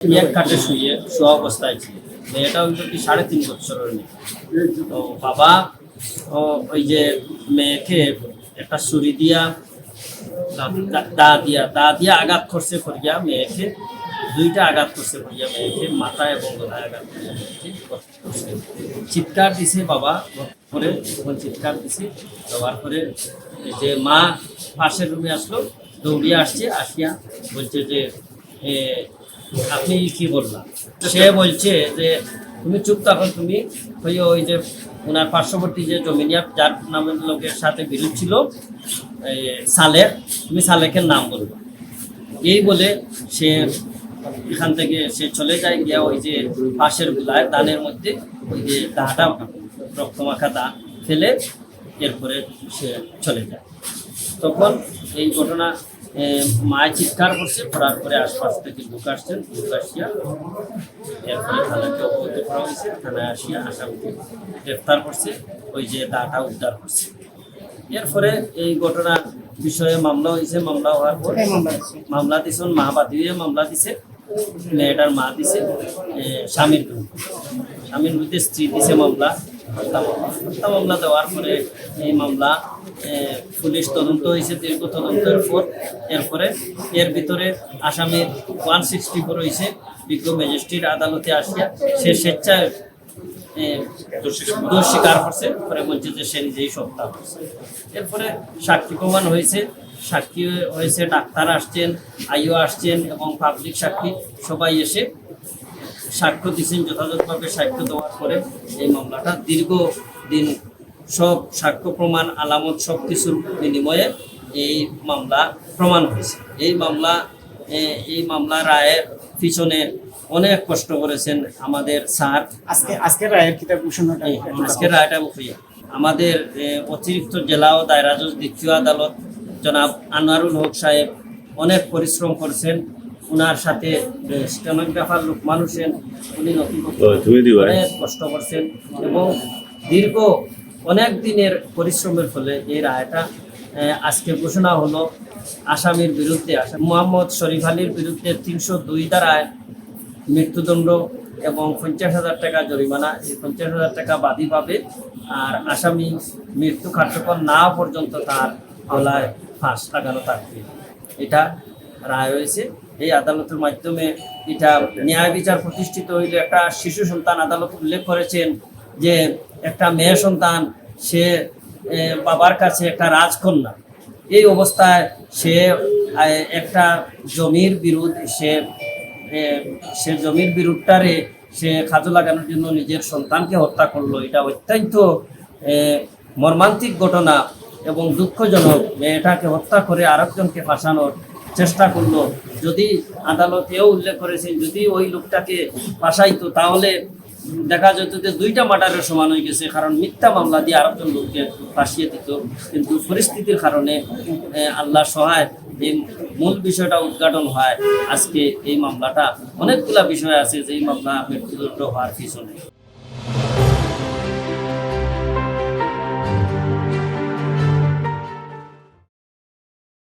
এক কাঠে শুয়ে শোয়া অবস্থায় ছিল। মেয়েটা হইল কি 3.5 বছরের মেয়ে। তো বাবা ওই যে মেয়েকে একটা ছুরি দিয়া দা দিয়া আঘাত করছে করিয়া মেয়েকে, দুইটা আঘাত করছে করিয়া মেয়েকে মাথায় এবং গলায় আঘাত করিয়া মেয়েকে করছে। চিৎকার দিছে বাবা করে, তখন চিৎকার দিছে দেওয়ার পরে যে মা পাশের রুমে আসলো, দৌড়িয়ে আসছে, আসিয়া বলছে যে আপনি কি বললাম? সে বলছে যে তুমি চুপ থাকো, তুমি ওই যে ওনার পার্শ্ববর্তী যে জমিনিয়া যার নামের লোকের সাথে বিরোধ ছিল সালেক, তুমি সালেকের নাম বলবো। এই বলে সে এখান থেকে সে চলে যায়, গিয়া ওই যে পাশের গুলায় দানের মধ্যে ওই যে দাটা রক্তমাখা দা ফেলে এরপরে সে চলে যায়। তখন এই ঘটনা মায়ের চিৎকার করছে, করার পরে আশপাশ থেকে লোক আসছেন, লোক আসিয়া এরপরে থানাকে অবগত করা হয়েছে। থানায় আসিয়া আসামিকে গ্রেফতার করছে, ওই যে দাটা উদ্ধার করছে। এরপরে এই ঘটনা বিষয়ে মামলা হয়েছে। মামলা হওয়ার পর মামলা দিছেন মা বাদী হয়ে মামলা দিছে, মেয়েটার মা দিছে স্বামীর বিরুদ্ধে স্ত্রী দিছে মামলা। হত্যা মামলা দেওয়ার পরে এই মামলা পুলিশ তদন্ত হয়েছে, দীর্ঘ তদন্তের পর এরপরে এর ভিতরে আসামির 164 হয়েছে। বিজ্ঞ ম্যাজিস্ট্রেট আদালতে আসিয়া সে স্বেচ্ছায় দোষ স্বীকার করছে, পরে বলছে যে সে নিজেই হত্যা করছে। এরপরে সাক্ষী প্রমাণ হয়েছে, সাক্ষী হয়েছে, ডাক্তার আসছেন, আইও আসছেন এবং পাবলিক সাক্ষী সবাই এসে সাক্ষ্য দিচ্ছেন। যথাযথভাবে সাক্ষ্য দেওয়ার পরে এই মামলাটা দীর্ঘদিন সব সাক্ষ্য প্রমাণ আলামত সব কিছুর বিনিময়ে এই মামলা প্রমাণ হয়েছে। এই মামলা রায়ের পিছনে অনেক কষ্ট করেছেন আমাদের স্যার। আজকে রায়ের কিতাব ঘোষণাটা, আজকের রায়টা আমাদের অতিরিক্ত জেলা ও দায়রা জজ দ্বিতীয় আদালত জনাব আনোয়ারুল হক সাহেব অনেক পরিশ্রম করছেন। ওনার সাথে স্টেনোগ্রাফার লোকমান হোসেন, উনি অনেক কষ্ট করছেন এবং দীর্ঘ অনেক দিনের পরিশ্রমের ফলে এই রায়টা আজকে ঘোষণা হলো। আসামির বিরুদ্ধে মোহাম্মদ শরীফ আলীর বিরুদ্ধে 302 ধারায় মৃত্যুদণ্ড এবং 50,000 টাকা জরিমানা। এই 50,000 টাকা বাদী পাবে, আর আসামি মৃত্যু কার্যকর না পর্যন্ত তার গলায় ফাঁস লাগানো থাকবে। এটা রায় হয়েছে। এই আদালতের মাধ্যমে এটা ন্যায় বিচার প্রতিষ্ঠিত হইলে একটা শিশু সন্তান আদালত উল্লেখ করেছেন যে একটা মেয়ে সন্তান, সে বাবার কাছে একটা রাজকন্যা, এই অবস্থায় সে একটা জমির বিরোধ সে জমির বিরোধটারে সে কাজে লাগানোর জন্য নিজের সন্তানকে হত্যা করলো। এটা অত্যন্ত মর্মান্তিক ঘটনা এবং দুঃখজনক। মেয়েটাকে হত্যা করে আরেকজনকে ফাঁসানোর চেষ্টা করলো। যদি আদালতেও উল্লেখ করেছেন, যদি ওই লোকটাকে ফাঁসাইতো তাহলে দেখা যেত যে 2টা মার্ডারের সমান হয়ে গেছে, কারণ মিথ্যা মামলা দিয়ে আরেকজন লোককে ফাঁসিয়ে দিত। কিন্তু পরিস্থিতির কারণে আল্লাহ সহায় এই মূল বিষয়টা উদ্ঘাটন হয়। আজকে এই মামলাটা অনেকগুলা বিষয় আছে যে এই মামলা মৃত্যুদণ্ড হওয়ার পিছনে।